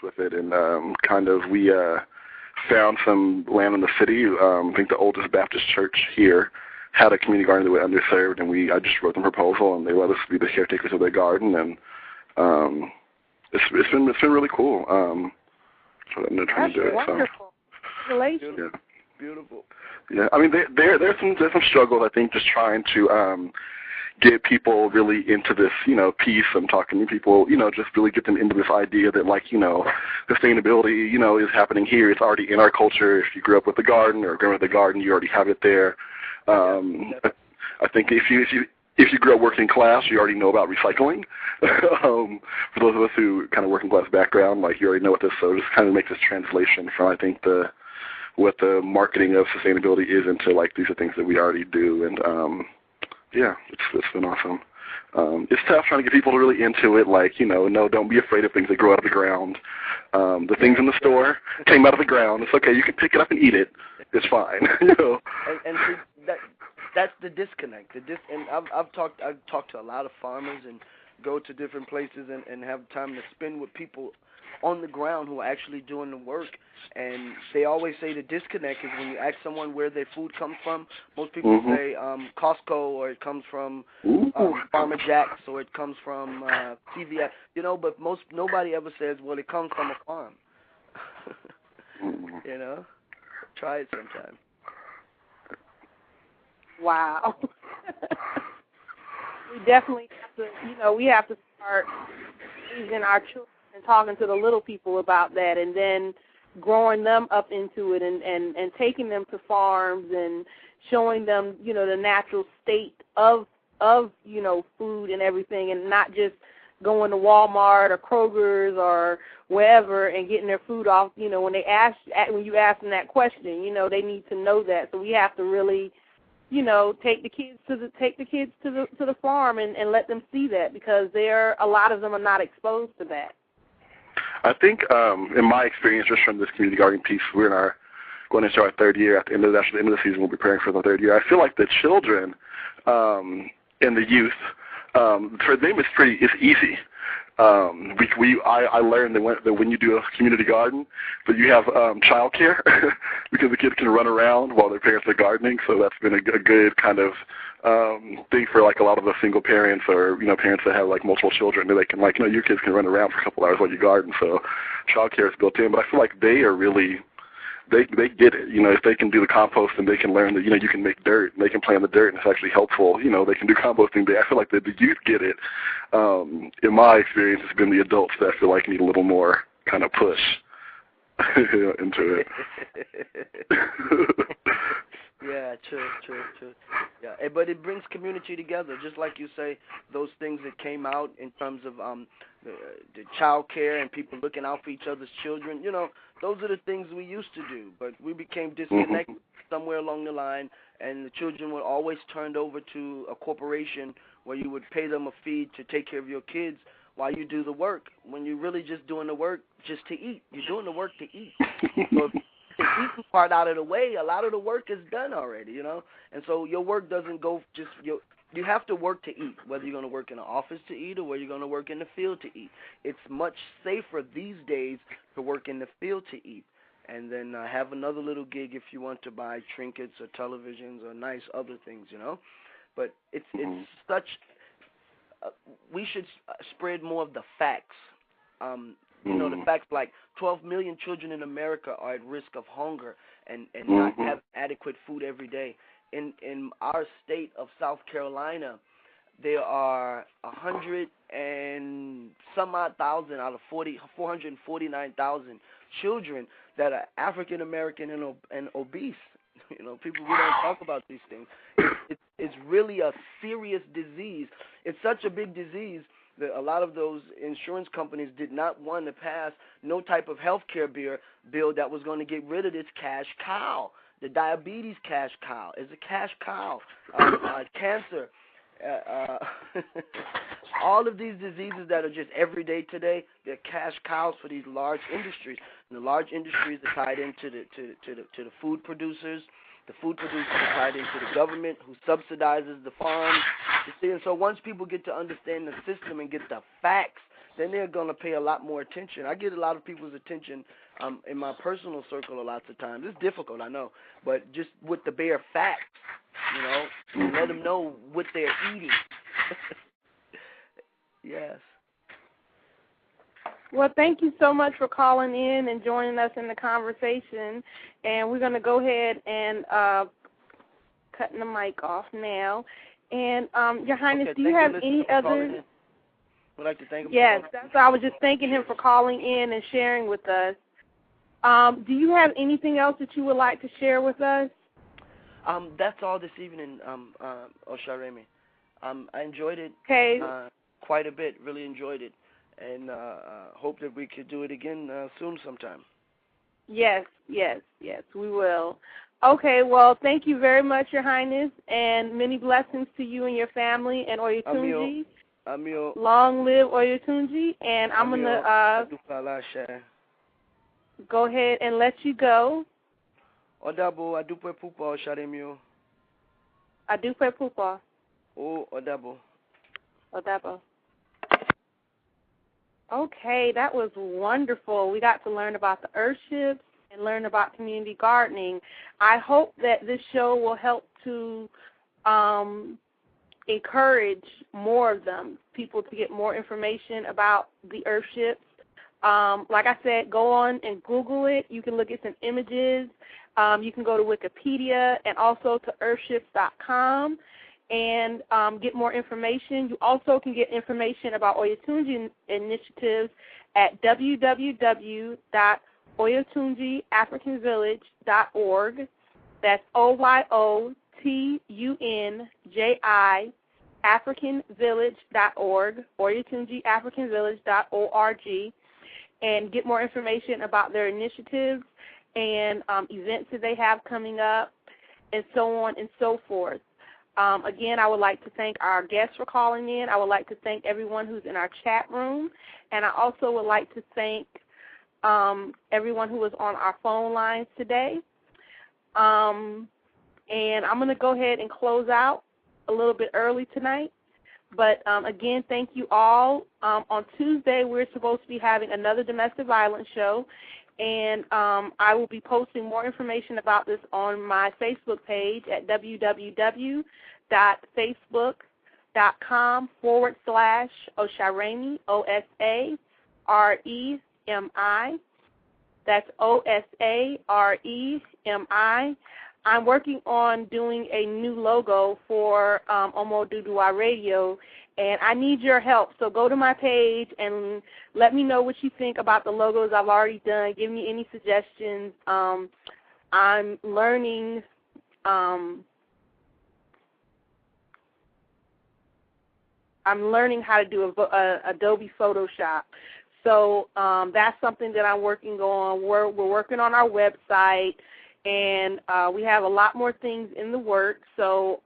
with it, and we found some land in the city. I think the oldest Baptist church here had a community garden that was underserved, and I just wrote them a proposal, and they let us be the caretakers of their garden, and it's been really cool. So I'm trying to do it. Wonderful. Congratulations. Yeah. Beautiful. Yeah, I mean, there's some struggles, I think, just trying to get people really into this, piece. I'm talking to people, just really get them into this idea that, sustainability, is happening here. It's already in our culture. If you grew up with a garden or grew up with a garden, you already have it there. I think if you grew up working class, you already know about recycling. For those of us who kind of working class background, you already know what this. So just kind of make this translation from, I think, what the marketing of sustainability is into these are things that we already do, and it's been awesome. It's tough trying to get people really into it. No, don't be afraid of things that grow out of the ground. The things in the store came out of the ground. It's okay. You can pick it up and eat it. It's fine. And see, that's the disconnect. And I've talked to a lot of farmers and go to different places and have time to spend with people on the ground who are actually doing the work. And they always say the disconnect is when you ask someone where their food comes from. Most people say Costco, or it comes from Farmer Jack's, or it comes from CVS. But nobody ever says, well, it comes from a farm. Try it sometime. Wow. We definitely have to, we have to start raising our children and talking to the little people about that, and then growing them up into it, and taking them to farms and showing them, the natural state of food and everything, and not just going to Walmart or Kroger's or wherever and getting their food off. When you ask them that question, they need to know that. So we have to really, take the kids to the farm and let them see that, because a lot of them are not exposed to that. I think, in my experience, just from this community gardening piece, we're going into our third year. At the end of the season, we'll be preparing for the third year. I feel like the children and the youth, for them, it's easy. I learned that when you do a community garden, that you have child care because the kids can run around while their parents are gardening. So that's been a good kind of thing for a lot of the single parents, or parents that have multiple children. They can your kids can run around for a couple hours while you garden. So child care is built in. But I feel like they are really they get it. If they can do the compost, and they can learn that you can make dirt, and they can play in the dirt, and it's actually helpful. They can do composting. I feel like the youth get it. In my experience, it's been the adults that I feel like need a little more kind of push into it. Yeah, true. Yeah, but it brings community together, just like you say. Those things that came out in terms of the child care and people looking out for each other's children. Those are the things we used to do, but we became disconnected somewhere along the line, and the children were always turned over to a corporation where you would pay them a fee to take care of your kids while you do the work, when you're really just doing the work just to eat. You're doing the work to eat. So if the eating part out of the way, a lot of the work is done already, And so your work doesn't go just you have to work to eat, whether you're going to work in an office to eat or whether you're going to work in the field to eat. It's much safer these days to work in the field to eat, and then have another little gig if you want to buy trinkets or televisions or nice other things, But it's such we should spread more of the facts. The facts like 12 million children in America are at risk of hunger and not have adequate food every day. In our state of South Carolina, there are 100 and some odd thousand out of 449,000 children that are African American and obese. People, we don't talk about these things. It's really a serious disease. It's such a big disease that a lot of those insurance companies did not want to pass no type of health care bill that was going to get rid of this cash cow. The diabetes cash cow is a cash cow. Cancer. All of these diseases that are just everyday today, they're cash cows for these large industries. And the large industries are tied into the food producers. The food producers are tied into the government, who subsidizes the farms. You see, and so once people get to understand the system and get the facts, then they're going to pay a lot more attention. I get a lot of people's attention in my personal circle a lot of times. It's difficult, I know, but just with the bare facts, you know, let them know what they're eating. Yes. Well, thank you so much for calling in and joining us in the conversation. And we're going to go ahead and cutting the mic off now. And, Your Highness, do you have any other? Would like to thank him. Yes, that's why I was just thanking him for calling in and sharing with us. Do you have anything else that you would like to share with us? That's all this evening, Osaremi. I enjoyed it quite a bit, really enjoyed it, and hope that we could do it again soon sometime. Yes, we will. Okay, well, thank you very much, Your Highness, and many blessings to you and your family and Oyetunji. Amio. Long live Oyetunji, and I'm going to go ahead and let you go. Odabo, adupe pupa, Osaremi. Adupe pupa. Oh, Odabo. Odabo. Okay, that was wonderful. We got to learn about the Earthships and learn about community gardening. I hope that this show will help to encourage more of them, people to get more information about the Earthships. Like I said, go on and Google it. You can look at some images. You can go to Wikipedia and also to earthships.com and get more information. You also can get information about Oyetunji initiatives at www.oyetunjiafricanvillage.org. That's OYOTUNJI AfricanVillage.org, OyetunjiAfricanVillage.org, and get more information about their initiatives and events that they have coming up, and so on and so forth. Again, I would like to thank our guests for calling in. I would like to thank everyone who's in our chat room, and I also would like to thank everyone who was on our phone lines today. And I'm going to go ahead and close out a little bit early tonight. But, again, thank you all. On Tuesday, we're supposed to be having another domestic violence show, and I will be posting more information about this on my Facebook page at www.facebook.com/Osaremi, OSAREMI. That's OSAREMI. I'm working on doing a new logo for OORadio, and I need your help. So go to my page and let me know what you think about the logos I've already done. Give me any suggestions. I'm learning how to do Adobe Photoshop. So that's something that I'm working on. We're working on our website, and we have a lot more things in the works. So,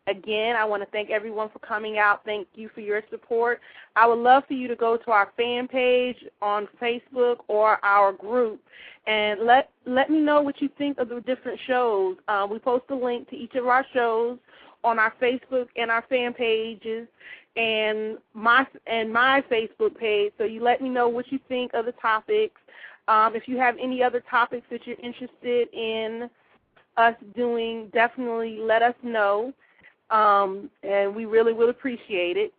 again, I want to thank everyone for coming out. Thank you for your support. I would love for you to go to our fan page on Facebook or our group and let me know what you think of the different shows. We post a link to each of our shows on our Facebook and our fan pages and my Facebook page. So you let me know what you think of the topics. If you have any other topics that you're interested in us doing, definitely let us know, and we really will appreciate it.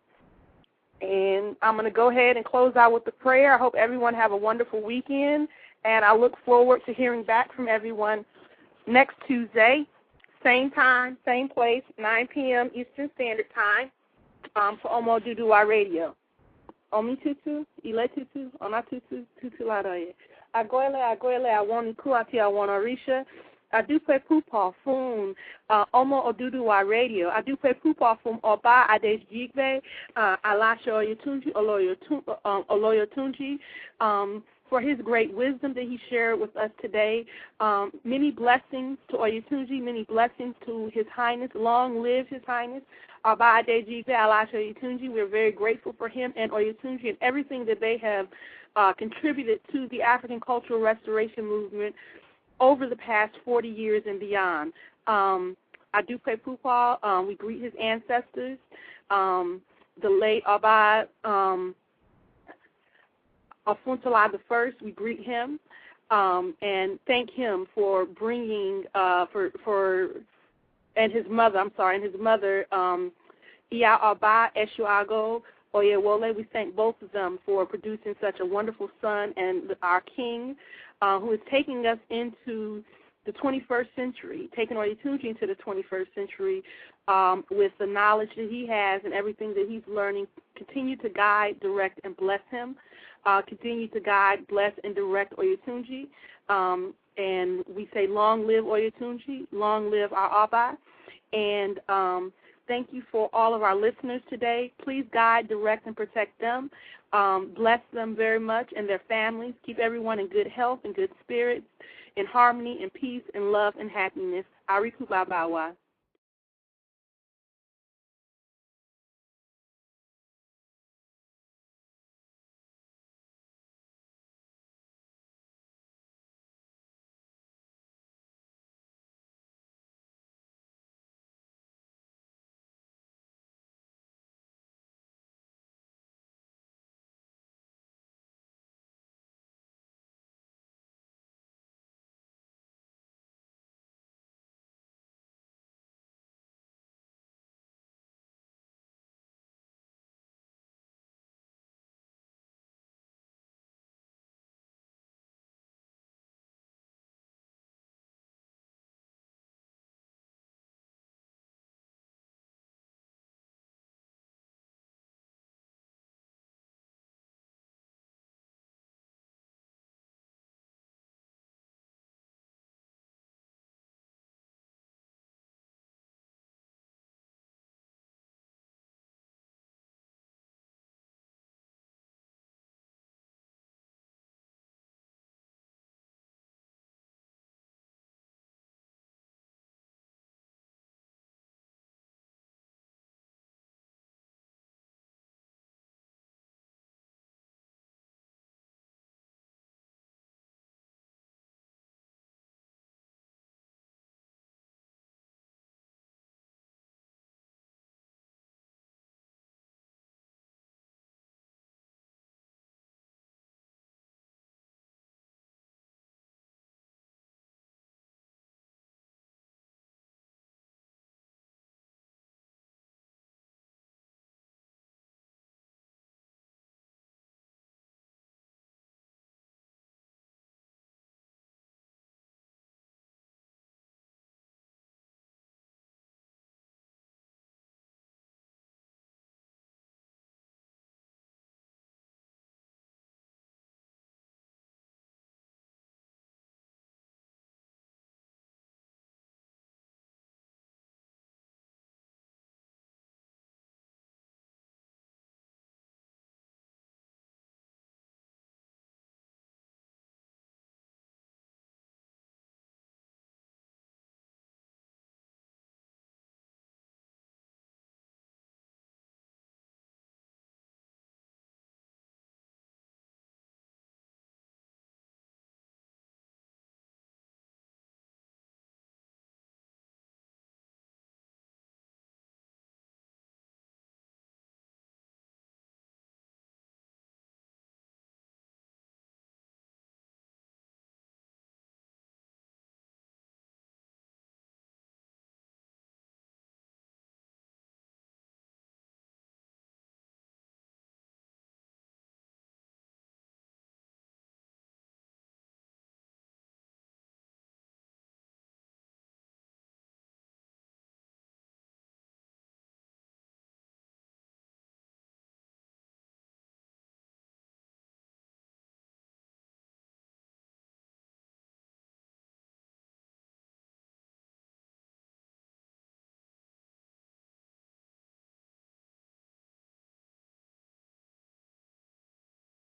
And I'm going to go ahead and close out with the prayer. I hope everyone have a wonderful weekend, and I look forward to hearing back from everyone next Tuesday, same time, same place, 9 p.m. Eastern Standard Time, for OORadio. Omi tutu, ile tutu, ona tutu, tutu ladoye. Agoele, awoni kuati, awona risha. Adupe pupa fun, OORadio. Adupe pupa fun oba Adejuyigbe, alasha Oloyotunji, for his great wisdom that he shared with us today. Many blessings to Oyetunji, many blessings to His Highness. Long live His Highness. Aba Adejuyigbe, alasha Oyetunji. We're very grateful for him and Oyetunji and everything that they have contributed to the African cultural restoration movement over the past 40 years and beyond. Adupe Pupa, we greet his ancestors, the late Abba Ofuntala the First. We greet him and thank him for bringing and his mother, Iya Aba Eshuago Oyewole. We thank both of them for producing such a wonderful son, and our king, who is taking us into the 21st century, taking Oyetunji into the 21st century with the knowledge that he has and everything that he's learning. Continue to guide, direct, and bless him. Continue to guide, bless, and direct Oyetunji. And we say, long live Oyetunji, long live our Abba. And thank you for all of our listeners today. Please guide, direct, and protect them. Bless them very much and their families. Keep everyone in good health and good spirits, in harmony and peace and love and happiness. Ariku Babawa.